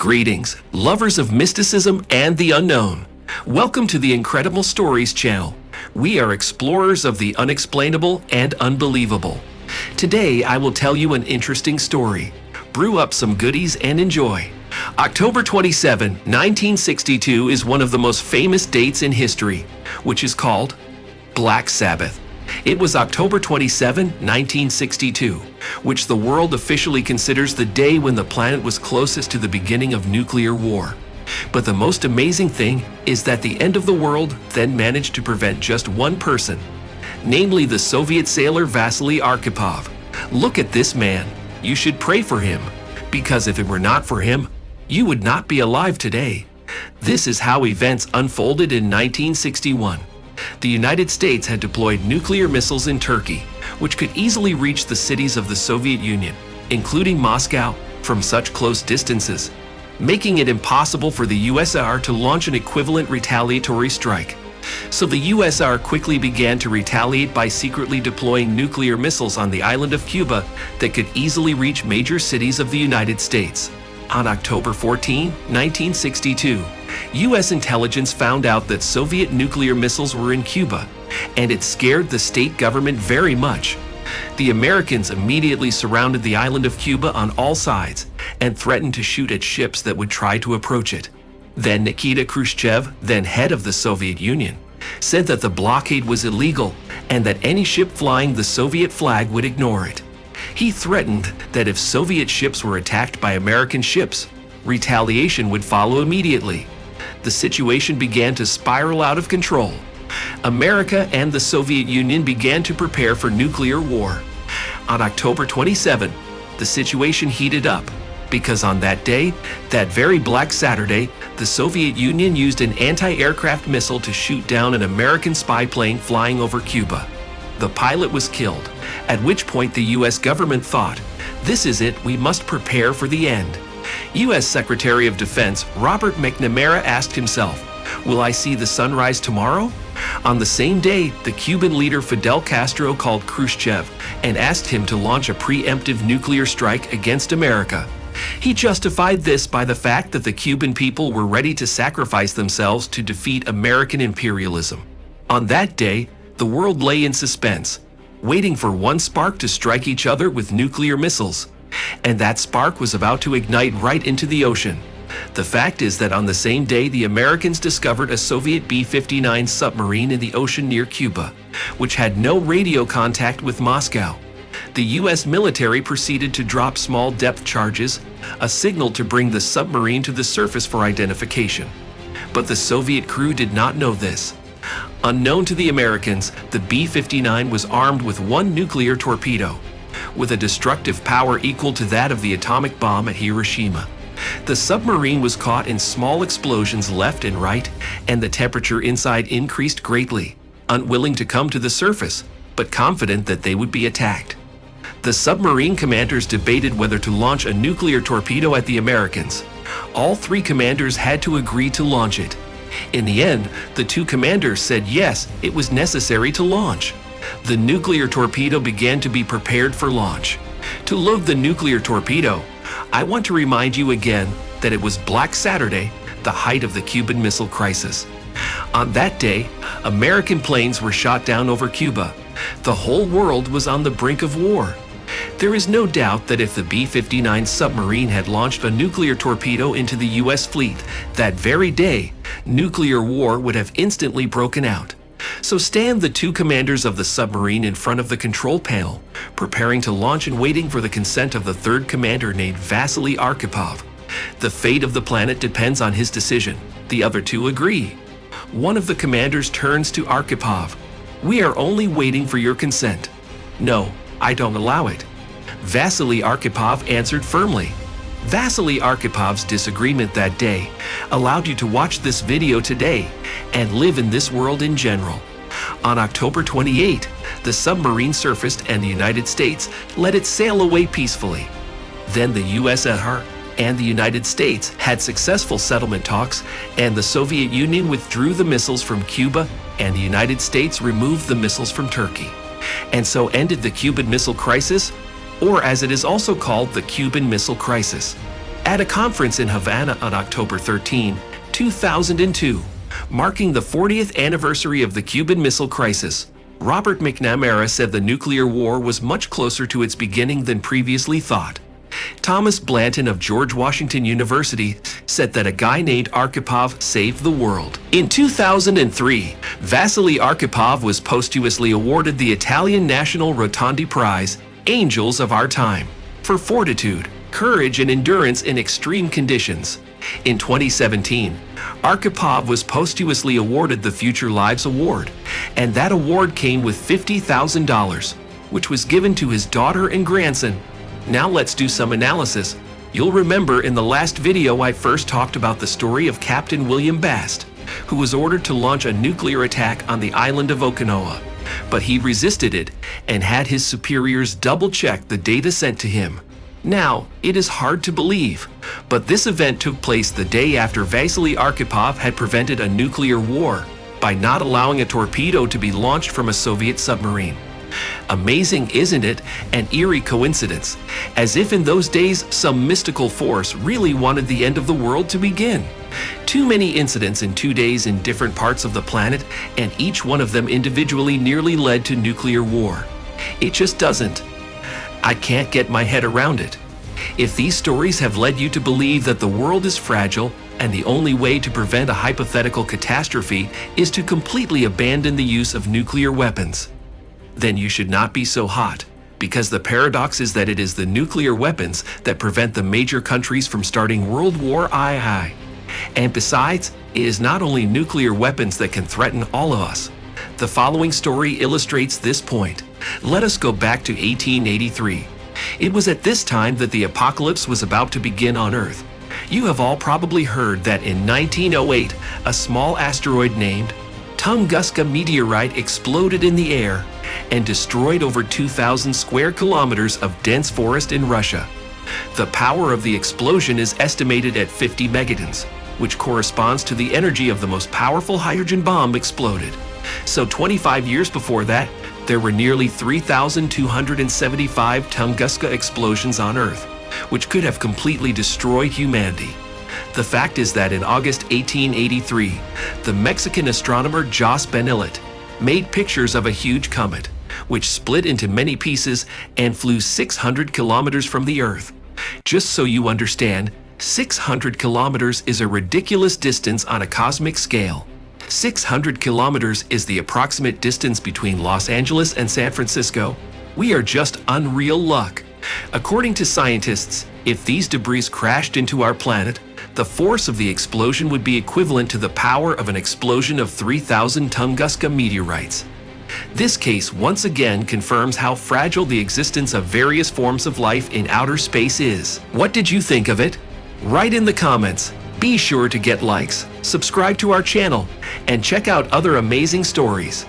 Greetings, lovers of mysticism and the unknown. Welcome to the Incredible Stories channel. We are explorers of the unexplainable and unbelievable. Today, I will tell you an interesting story. Brew up some goodies and enjoy. October 27, 1962 is one of the most famous dates in history, which is called Black Sabbath. It was October 27, 1962, which the world officially considers the day when the planet was closest to the beginning of nuclear war. But the most amazing thing is that the end of the world then managed to prevent just one person, namely the Soviet sailor Vasily Arkhipov. Look at this man. You should pray for him, because if it were not for him, you would not be alive today. This is how events unfolded in 1961. The United States had deployed nuclear missiles in Turkey, which could easily reach the cities of the Soviet Union, including Moscow, from such close distances, making it impossible for the USSR to launch an equivalent retaliatory strike. So the USSR quickly began to retaliate by secretly deploying nuclear missiles on the island of Cuba that could easily reach major cities of the United States. On October 14, 1962, U.S. intelligence found out that Soviet nuclear missiles were in Cuba, and it scared the state government very much. The Americans immediately surrounded the island of Cuba on all sides and threatened to shoot at ships that would try to approach it. Then Nikita Khrushchev, then head of the Soviet Union, said that the blockade was illegal and that any ship flying the Soviet flag would ignore it. He threatened that if Soviet ships were attacked by American ships, retaliation would follow immediately. The situation began to spiral out of control. America and the Soviet Union began to prepare for nuclear war. On October 27, the situation heated up because on that day, that very Black Saturday, the Soviet Union used an anti-aircraft missile to shoot down an American spy plane flying over Cuba. The pilot was killed, at which point the U.S. government thought, "This is it, we must prepare for the end." U.S. Secretary of Defense Robert McNamara asked himself, "Will I see the sunrise tomorrow?" On the same day, the Cuban leader Fidel Castro called Khrushchev and asked him to launch a preemptive nuclear strike against America. He justified this by the fact that the Cuban people were ready to sacrifice themselves to defeat American imperialism. On that day, the world lay in suspense, waiting for one spark to strike each other with nuclear missiles. And that spark was about to ignite right into the ocean. The fact is that on the same day, the Americans discovered a Soviet B-59 submarine in the ocean near Cuba, which had no radio contact with Moscow. The U.S. military proceeded to drop small depth charges, a signal to bring the submarine to the surface for identification. But the Soviet crew did not know this. Unknown to the Americans, the B-59 was armed with one nuclear torpedo, with a destructive power equal to that of the atomic bomb at Hiroshima. The submarine was caught in small explosions left and right, and the temperature inside increased greatly, unwilling to come to the surface, but confident that they would be attacked. The submarine commanders debated whether to launch a nuclear torpedo at the Americans. All three commanders had to agree to launch it. In the end, the two commanders said yes, it was necessary to launch. The nuclear torpedo began to be prepared for launch. To load the nuclear torpedo, I want to remind you again that it was Black Saturday, the height of the Cuban Missile Crisis. On that day, American planes were shot down over Cuba. The whole world was on the brink of war. There is no doubt that if the B-59 submarine had launched a nuclear torpedo into the U.S. fleet that very day, nuclear war would have instantly broken out. So stand the two commanders of the submarine in front of the control panel, preparing to launch and waiting for the consent of the third commander named Vasily Arkhipov. The fate of the planet depends on his decision. The other two agree. One of the commanders turns to Arkhipov. "We are only waiting for your consent." "No, I don't allow it." Vasily Arkhipov answered firmly. Vasily Arkhipov's disagreement that day allowed you to watch this video today and live in this world in general. On October 28, the submarine surfaced and the United States let it sail away peacefully. Then the USSR and the United States had successful settlement talks, and the Soviet Union withdrew the missiles from Cuba and the United States removed the missiles from Turkey. And so ended the Cuban Missile Crisis, or as it is also called, the Cuban Missile Crisis. At a conference in Havana on October 13, 2002, marking the 40th anniversary of the Cuban Missile Crisis, Robert McNamara said the nuclear war was much closer to its beginning than previously thought. Thomas Blanton of George Washington University said that a guy named Arkhipov saved the world. In 2003, Vasily Arkhipov was posthumously awarded the Italian National Rotondi Prize, Angels of Our Time, for fortitude, courage, and endurance in extreme conditions. In 2017, Arkhipov was posthumously awarded the Future Lives Award, and that award came with $50,000, which was given to his daughter and grandson. Now let's do some analysis. You'll remember in the last video I first talked about the story of Captain William Bast, who was ordered to launch a nuclear attack on the island of Okinawa. But he resisted it and had his superiors double-check the data sent to him. Now, it is hard to believe, but this event took place the day after Vasily Arkhipov had prevented a nuclear war by not allowing a torpedo to be launched from a Soviet submarine. Amazing, isn't it? An eerie coincidence, as if in those days some mystical force really wanted the end of the world to begin. Too many incidents in 2 days in different parts of the planet, and each one of them individually nearly led to nuclear war. It just doesn't. I can't get my head around it. If these stories have led you to believe that the world is fragile and the only way to prevent a hypothetical catastrophe is to completely abandon the use of nuclear weapons, then you should not be so hot, because the paradox is that it is the nuclear weapons that prevent the major countries from starting World War II. And besides, it is not only nuclear weapons that can threaten all of us. The following story illustrates this point. Let us go back to 1883. It was at this time that the apocalypse was about to begin on Earth. You have all probably heard that in 1908, a small asteroid named Tunguska meteorite exploded in the air and destroyed over 2,000 square kilometers of dense forest in Russia. The power of the explosion is estimated at 50 megatons, which corresponds to the energy of the most powerful hydrogen bomb exploded. So 25 years before that, there were nearly 3,275 Tunguska explosions on Earth, which could have completely destroyed humanity. The fact is that in August 1883, the Mexican astronomer Jos Benillet made pictures of a huge comet, which split into many pieces and flew 600 kilometers from the Earth. Just so you understand, 600 kilometers is a ridiculous distance on a cosmic scale. 600 kilometers is the approximate distance between Los Angeles and San Francisco. We are just unreal luck. According to scientists, if these debris crashed into our planet, the force of the explosion would be equivalent to the power of an explosion of 3,000 Tunguska meteorites. This case once again confirms how fragile the existence of various forms of life in outer space is. What did you think of it? Write in the comments. Be sure to get likes, subscribe to our channel, and check out other amazing stories.